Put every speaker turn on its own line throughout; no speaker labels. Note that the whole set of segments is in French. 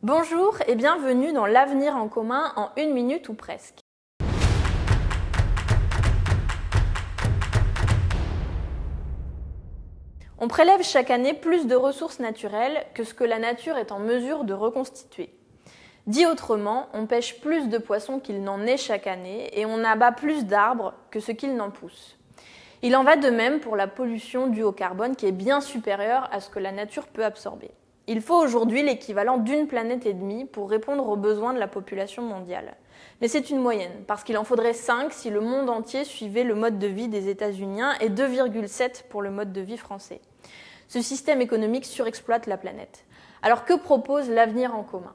Bonjour et bienvenue dans l'avenir en commun en 1 minute ou presque. On prélève chaque année plus de ressources naturelles que ce que la nature est en mesure de reconstituer. Dit autrement, on pêche plus de poissons qu'il n'en est chaque année et on abat plus d'arbres que ce qu'il n'en pousse. Il en va de même pour la pollution due au carbone qui est bien supérieure à ce que la nature peut absorber. Il faut aujourd'hui l'équivalent d'1,5 planète pour répondre aux besoins de la population mondiale. Mais c'est une moyenne, parce qu'il en faudrait 5 si le monde entier suivait le mode de vie des États-Unis et 2,7 pour le mode de vie français. Ce système économique surexploite la planète. Alors que propose l'avenir en commun ?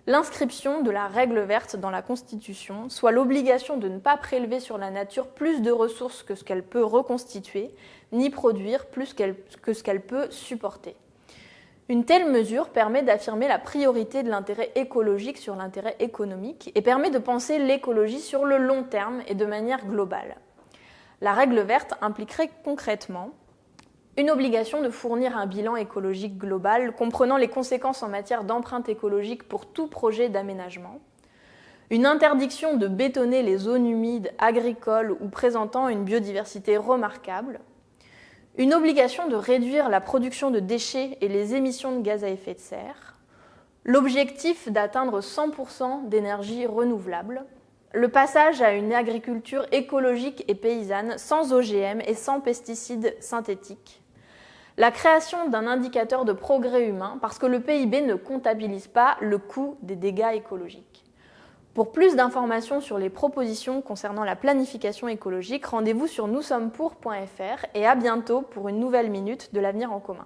L'inscription de la règle verte dans la Constitution, soit l'obligation de ne pas prélever sur la nature plus de ressources que ce qu'elle peut reconstituer, ni produire plus que ce qu'elle peut supporter. Une telle mesure permet d'affirmer la priorité de l'intérêt écologique sur l'intérêt économique et permet de penser l'écologie sur le long terme et de manière globale. La règle verte impliquerait concrètement une obligation de fournir un bilan écologique global comprenant les conséquences en matière d'empreinte écologique pour tout projet d'aménagement, une interdiction de bétonner les zones humides, agricoles ou présentant une biodiversité remarquable, une obligation de réduire la production de déchets et les émissions de gaz à effet de serre, l'objectif d'atteindre 100% d'énergie renouvelable, le passage à une agriculture écologique et paysanne sans OGM et sans pesticides synthétiques, la création d'un indicateur de progrès humain parce que le PIB ne comptabilise pas le coût des dégâts écologiques. Pour plus d'informations sur les propositions concernant la planification écologique, rendez-vous sur noussommespour.fr et à bientôt pour une nouvelle minute de l'avenir en commun.